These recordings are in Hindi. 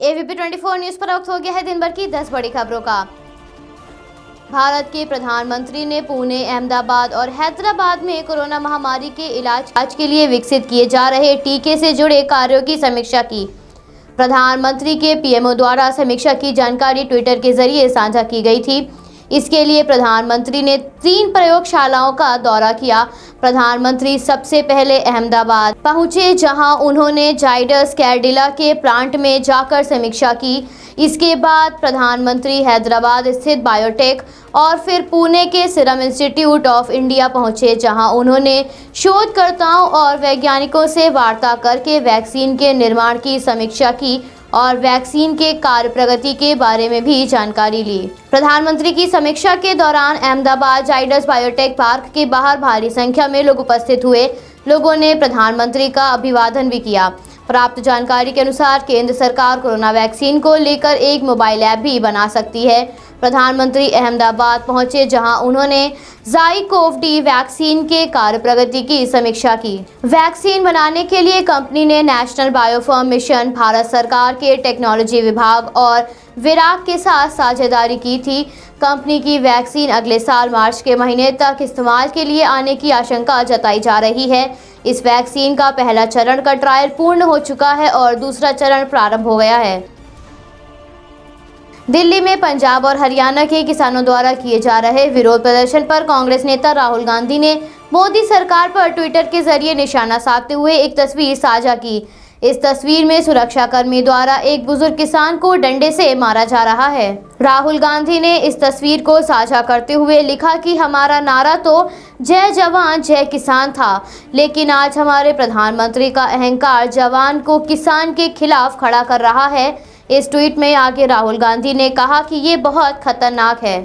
एबीपी 24 न्यूज पर वक्त हो गया है दिन भर की 10 बड़ी खबरों का। भारत के प्रधानमंत्री ने पुणे, अहमदाबाद और हैदराबाद में कोरोना महामारी के इलाज के लिए विकसित किए जा रहे टीके से जुड़े कार्यों की समीक्षा की। प्रधानमंत्री के पीएमओ द्वारा समीक्षा की जानकारी ट्विटर के जरिए साझा की गई थी। इसके लिए प्रधानमंत्री ने 3 प्रयोगशालाओं का दौरा किया। प्रधानमंत्री सबसे पहले अहमदाबाद पहुंचे, जहां उन्होंने जाइडस कैडिला के प्लांट में जाकर समीक्षा की। इसके बाद प्रधानमंत्री हैदराबाद स्थित बायोटेक और फिर पुणे के सीरम इंस्टीट्यूट ऑफ इंडिया पहुंचे, जहां उन्होंने शोधकर्ताओं और वैज्ञानिकों से वार्ता करके वैक्सीन के निर्माण की समीक्षा की और वैक्सीन के कार्य प्रगति के बारे में भी जानकारी ली। प्रधानमंत्री की समीक्षा के दौरान अहमदाबाद जाइडस बायोटेक पार्क के बाहर भारी संख्या में लोग उपस्थित हुए। लोगों ने प्रधानमंत्री का अभिवादन भी किया। प्राप्त जानकारी के अनुसार केंद्र सरकार कोरोना वैक्सीन को लेकर एक मोबाइल ऐप भी बना सकती है। प्रधानमंत्री अहमदाबाद पहुंचे, जहां उन्होंने ज़ाइकोव-डी वैक्सीन के कार्य प्रगति की समीक्षा की। वैक्सीन बनाने के लिए कंपनी ने नेशनल बायोफर्म मिशन, भारत सरकार के टेक्नोलॉजी विभाग और विराग के साथ साझेदारी की थी। कंपनी की वैक्सीन अगले साल मार्च के महीने तक इस्तेमाल के लिए आने की आशंका जताई जा रही है। इस वैक्सीन का पहला चरण का ट्रायल पूर्ण हो चुका है और दूसरा चरण प्रारंभ हो गया है। दिल्ली में पंजाब और हरियाणा के किसानों द्वारा किए जा रहे विरोध प्रदर्शन पर कांग्रेस नेता राहुल गांधी ने मोदी सरकार पर ट्विटर के जरिए निशाना साधते हुए एक तस्वीर साझा की। इस तस्वीर में सुरक्षाकर्मी द्वारा एक बुजुर्ग किसान को डंडे से मारा जा रहा है। राहुल गांधी ने इस तस्वीर को साझा करते हुए लिखा कि हमारा नारा तो जय जवान जय किसान था, लेकिन आज हमारे प्रधानमंत्री का अहंकार जवान को किसान के खिलाफ खड़ा कर रहा है। इस ट्वीट में आगे राहुल गांधी ने कहा कि ये बहुत खतरनाक है।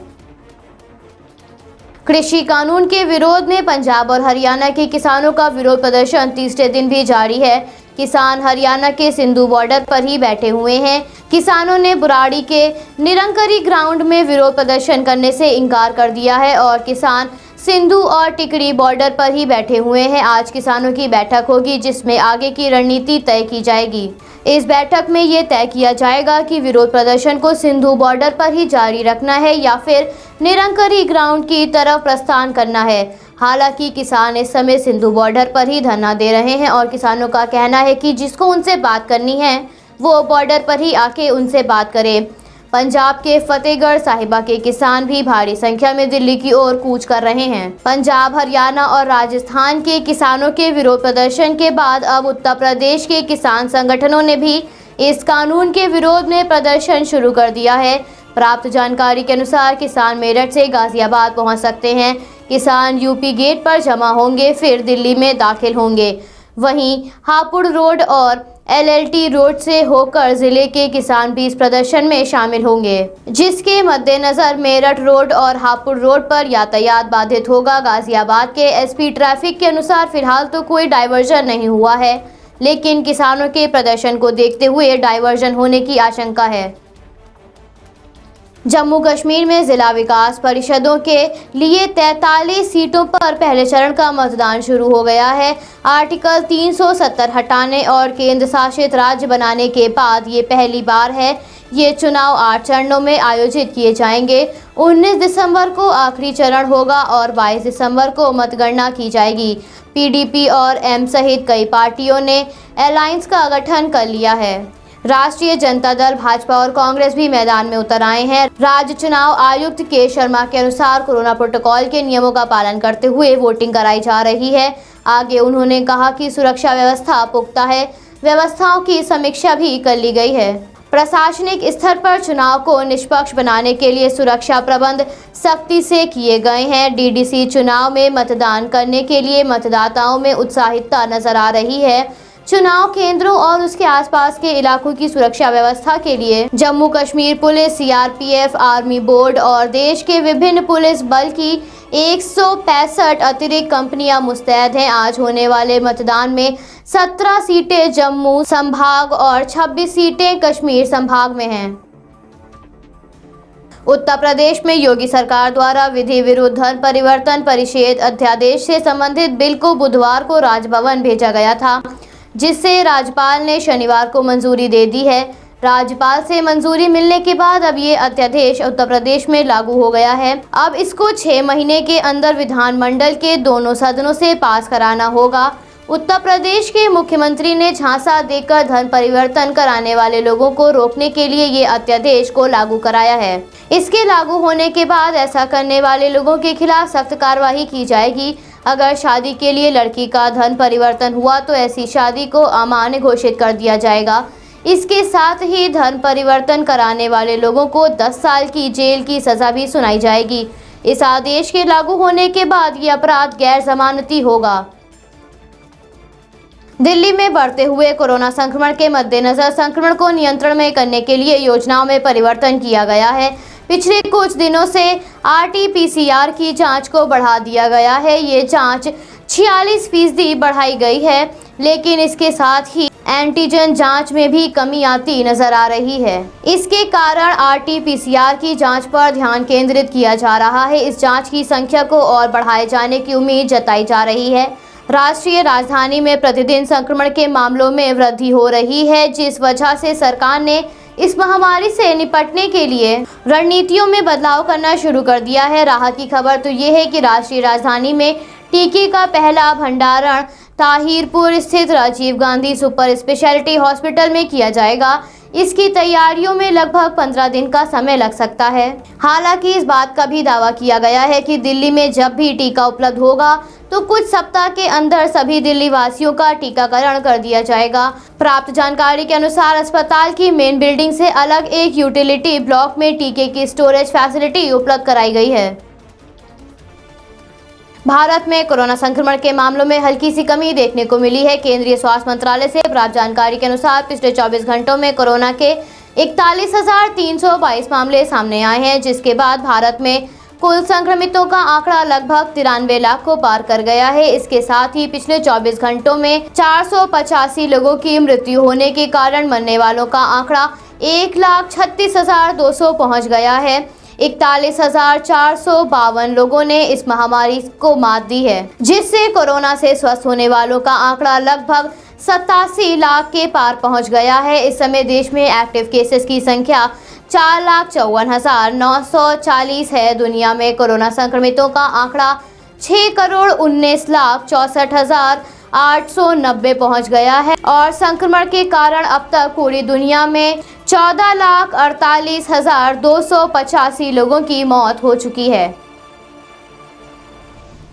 कृषि कानून के विरोध में पंजाब और हरियाणा के किसानों का विरोध प्रदर्शन तीसरे दिन भी जारी है। किसान हरियाणा के सिंधु बॉर्डर पर ही बैठे हुए हैं। किसानों ने बुराड़ी के निरंकरी ग्राउंड में विरोध प्रदर्शन करने से इनकार कर दिया है और किसान सिंधु और टिकरी बॉर्डर पर ही बैठे हुए हैं। आज किसानों की बैठक होगी, जिसमें आगे की रणनीति तय की जाएगी। इस बैठक में ये तय किया जाएगा कि विरोध प्रदर्शन को सिंधु बॉर्डर पर ही जारी रखना है या फिर निरंकरी ग्राउंड की तरफ प्रस्थान करना है। हालांकि किसान इस समय सिंधु बॉर्डर पर ही धरना दे रहे हैं और किसानों का कहना है कि जिसको उनसे बात करनी है वो बॉर्डर पर ही आके उनसे बात करे। पंजाब के फतेहगढ़ साहिबा के किसान भी भारी संख्या में दिल्ली की ओर कूच कर रहे हैं। पंजाब, हरियाणा और राजस्थान के किसानों के विरोध प्रदर्शन के बाद अब उत्तर प्रदेश के किसान संगठनों ने भी इस कानून के विरोध में प्रदर्शन शुरू कर दिया है। प्राप्त जानकारी के अनुसार किसान मेरठ से गाजियाबाद पहुंच सकते हैं। किसान यूपी गेट पर जमा होंगे, फिर दिल्ली में दाखिल होंगे। वहीं हापुड़ रोड और एलएलटी रोड से होकर जिले के किसान भी इस प्रदर्शन में शामिल होंगे, जिसके मद्देनजर मेरठ रोड और हापुड़ रोड पर यातायात बाधित होगा। गाजियाबाद के एसपी ट्रैफिक के अनुसार फिलहाल तो कोई डायवर्जन नहीं हुआ है, लेकिन किसानों के प्रदर्शन को देखते हुए डायवर्जन होने की आशंका है। जम्मू कश्मीर में जिला विकास परिषदों के लिए 43 सीटों पर पहले चरण का मतदान शुरू हो गया है। आर्टिकल 370 हटाने और केंद्र शासित राज्य बनाने के बाद ये पहली बार है। ये चुनाव 8 चरणों में आयोजित किए जाएंगे। 19 दिसंबर को आखिरी चरण होगा और 22 दिसंबर को मतगणना की जाएगी। पीडीपी और एम सहित कई पार्टियों ने अलायंस का गठन कर लिया है। राष्ट्रीय जनता दल, भाजपा और कांग्रेस भी मैदान में उतर आए हैं। राज्य चुनाव आयुक्त के शर्मा के अनुसार कोरोना प्रोटोकॉल के नियमों का पालन करते हुए वोटिंग कराई जा रही है। आगे उन्होंने कहा कि सुरक्षा व्यवस्था पुख्ता है, व्यवस्थाओं की समीक्षा भी कर ली गई है। प्रशासनिक स्तर पर चुनाव को निष्पक्ष बनाने के लिए सुरक्षा प्रबंध सख्ती से किए गए हैं। डीडीसी चुनाव में मतदान करने के लिए मतदाताओं में उत्साहितता नजर आ रही है। चुनाव केंद्रों और उसके आसपास के इलाकों की सुरक्षा व्यवस्था के लिए Jammu Kashmir police, CRPF, army board और देश के विभिन्न पुलिस बल की 165 अतिरिक्त कंपनियां मुस्तैद हैं। आज होने वाले मतदान में 17 सीटें जम्मू संभाग और 26 सीटें कश्मीर संभाग में हैं। उत्तर प्रदेश में योगी सरकार द्वारा विधि विरुद्ध धर्म परिवर्तन परिषेध अध्यादेश से संबंधित बिल को बुधवार को राजभवन भेजा गया था, जिससे राज्यपाल ने शनिवार को मंजूरी दे दी है। राज्यपाल से मंजूरी मिलने के बाद अब ये अध्यादेश उत्तर प्रदेश में लागू हो गया है। अब इसको 6 महीने के अंदर विधानमंडल के दोनों सदनों से पास कराना होगा। उत्तर प्रदेश के मुख्यमंत्री ने झांसा देकर धन परिवर्तन कराने वाले लोगों को रोकने के लिए ये अध्यादेश को लागू कराया है। इसके लागू होने के बाद ऐसा करने वाले लोगों के खिलाफ सख्त कार्रवाई की जाएगी। अगर शादी के लिए लड़की का धन परिवर्तन हुआ तो ऐसी शादी को अमान्य घोषित कर दिया जाएगा। इसके साथ ही धन परिवर्तन कराने वाले लोगों को 10 साल की जेल की सजा भी सुनाई जाएगी। इस आदेश के लागू होने के बाद ये अपराध गैर जमानती होगा। दिल्ली में बढ़ते हुए कोरोना संक्रमण के मद्देनजर संक्रमण को नियंत्रण में करने के लिए योजनाओं में परिवर्तन किया गया है। पिछले कुछ दिनों से RT-PCR की जांच को बढ़ा दिया गया है। ये जांच 46% बढ़ाई गई है, लेकिन इसके साथ ही एंटीजन जांच में भी कमी आती नजर आ रही है। इसके कारण RT-PCR की जांच पर ध्यान केंद्रित किया जा रहा है। इस जांच की संख्या को और बढ़ाए जाने की उम्मीद जताई जा रही है। राष्ट्रीय राजधानी में प्रतिदिन संक्रमण के मामलों में वृद्धि हो रही है, जिस वजह से सरकार ने इस महामारी से निपटने के लिए रणनीतियों में बदलाव करना शुरू कर दिया है। राहत की खबर तो ये है कि राष्ट्रीय राजधानी में टीके का पहला भंडारण ताहिरपुर स्थित Rajiv Gandhi super speciality hospital में किया जाएगा। इसकी तैयारियों में लगभग 15 दिन का समय लग सकता है। हालांकि इस बात का भी दावा किया गया है कि दिल्ली में जब भी टीका उपलब्ध होगा तो कुछ सप्ताह के अंदर सभी दिल्ली वासियों का टीकाकरण कर दिया जाएगा। प्राप्त जानकारी के अनुसार अस्पताल की मेन बिल्डिंग से अलग एक यूटिलिटी ब्लॉक में टीके की स्टोरेज फैसिलिटी उपलब्ध कराई गई है। भारत में कोरोना संक्रमण के मामलों में हल्की सी कमी देखने को मिली है। केंद्रीय स्वास्थ्य मंत्रालय से प्राप्त जानकारी के अनुसार पिछले 24 घंटों में कोरोना के 41,322 मामले सामने आए हैं, जिसके बाद भारत में कुल संक्रमितों का आंकड़ा लगभग 93 लाख को पार कर गया है। इसके साथ ही पिछले 24 घंटों में 485 लोगों की मृत्यु होने के कारण मरने वालों का आंकड़ा 1,36,200 पहुंच गया है। 41,452 लोगों ने इस महामारी को मात दी है, जिससे कोरोना से स्वस्थ होने वालों का आंकड़ा लगभग 87 लाख के पार पहुंच गया है। इस समय देश में एक्टिव केसेस की संख्या 4,54,940 है। दुनिया में कोरोना संक्रमितों का आंकड़ा 6,19,64,890 पहुंच गया है और संक्रमण के कारण अब तक पूरी दुनिया में 14,48,285 लोगों की मौत हो चुकी है।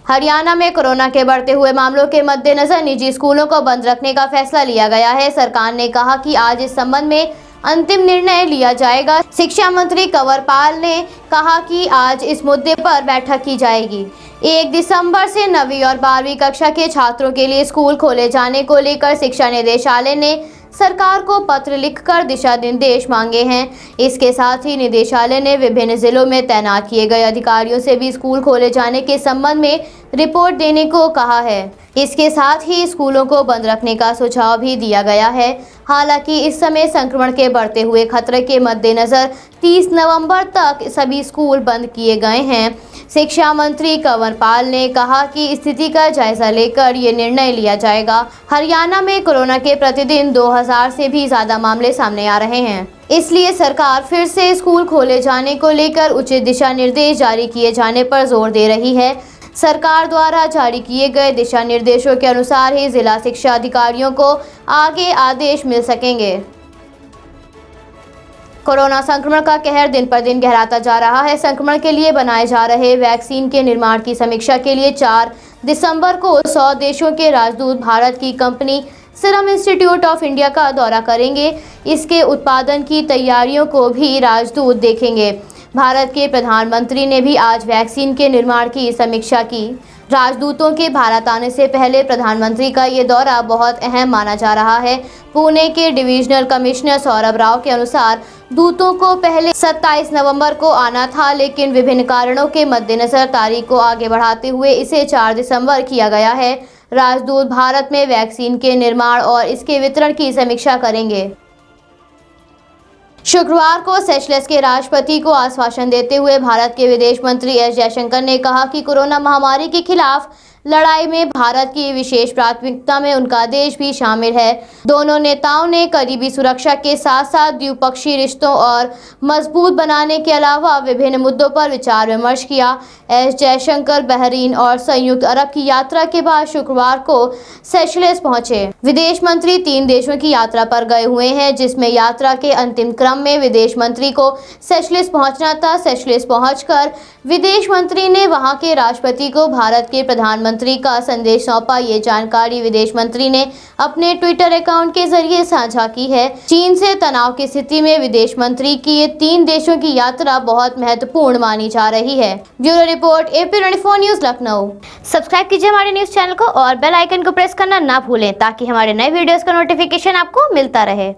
हरियाणा में कोरोना के बढ़ते हुए मामलों के मद्देनजर निजी स्कूलों को बंद रखने का फैसला लिया गया है। सरकार ने कहा कि आज इस संबंध में अंतिम निर्णय लिया जाएगा। शिक्षा मंत्री कंवरपाल ने कहा कि आज इस मुद्दे पर बैठक की जाएगी। 1 दिसंबर से 9वीं और 12वीं कक्षा के छात्रों के लिए स्कूल खोले जाने को लेकर शिक्षा निदेशालय ने सरकार को पत्र लिखकर दिशा निर्देश मांगे हैं। इसके साथ ही निदेशालय ने विभिन्न जिलों में तैनात किए गए अधिकारियों से भी स्कूल खोले जाने के संबंध में रिपोर्ट देने को कहा है। इसके साथ ही स्कूलों को बंद रखने का सुझाव भी दिया गया है। हालांकि इस समय संक्रमण के बढ़ते हुए खतरे के मद्देनजर 30 नवंबर तक सभी स्कूल बंद किए गए हैं। शिक्षा मंत्री कंवरपाल ने कहा कि स्थिति का जायजा लेकर ये निर्णय लिया जाएगा। हरियाणा में कोरोना के प्रतिदिन 2000 से भी ज्यादा मामले सामने आ रहे हैं, इसलिए सरकार फिर से स्कूल खोले जाने को लेकर उचित दिशा निर्देश जारी किए जाने पर जोर दे रही है। सरकार द्वारा जारी किए गए दिशा निर्देशों के अनुसार ही जिला शिक्षा अधिकारियों को आगे आदेश मिल सकेंगे। कोरोना संक्रमण का कहर दिन पर दिन गहराता जा रहा है। संक्रमण के लिए बनाए जा रहे वैक्सीन के निर्माण की समीक्षा के लिए 4 दिसंबर को 100 देशों के राजदूत भारत की company serum institute of India का दौरा करेंगे। इसके उत्पादन की तैयारियों को भी राजदूत देखेंगे। भारत के प्रधानमंत्री ने भी आज वैक्सीन के निर्माण की समीक्षा की। राजदूतों के भारत आने से पहले प्रधानमंत्री का ये दौरा बहुत अहम माना जा रहा है। पुणे के डिविजनल कमिश्नर सौरभ राव के अनुसार दूतों को पहले 27 नवंबर को आना था, लेकिन विभिन्न कारणों के मद्देनजर तारीख को आगे बढ़ाते हुए इसे 4 दिसंबर किया गया है। राजदूत भारत में वैक्सीन के निर्माण और इसके वितरण की समीक्षा करेंगे। शुक्रवार को सेशेल्स के राष्ट्रपति को आश्वासन देते हुए भारत के विदेश मंत्री एस जयशंकर ने कहा कि कोरोना महामारी के खिलाफ लड़ाई में भारत की विशेष प्राथमिकता में उनका देश भी शामिल है। दोनों नेताओं ने करीबी सुरक्षा के साथ साथ द्विपक्षीय रिश्तों और मजबूत बनाने के अलावा विभिन्न मुद्दों पर विचार विमर्श किया। एस जयशंकर बहरीन और संयुक्त अरब की यात्रा के बाद शुक्रवार को सेशेल्स पहुंचे। विदेश मंत्री 3 देशों की यात्रा पर गए हुए हैं, जिसमें यात्रा के अंतिम क्रम में विदेश मंत्री को सेशेल्स पहुंचना था। सेशेल्स पहुंचकर विदेश मंत्री ने वहां के राष्ट्रपति को भारत के प्रधानमंत्री का संदेश सौंपा। ये जानकारी विदेश मंत्री ने अपने ट्विटर अकाउंट के जरिए साझा की है। चीन से तनाव की स्थिति में विदेश मंत्री की ये 3 देशों की यात्रा बहुत महत्वपूर्ण मानी जा रही है। Bureau report AP24 news Lucknow. Subscribe कीजिए हमारे न्यूज चैनल को और बेल आइकन को प्रेस करना ना भूलें ताकि हमारे नए वीडियोस का नोटिफिकेशन आपको मिलता रहे।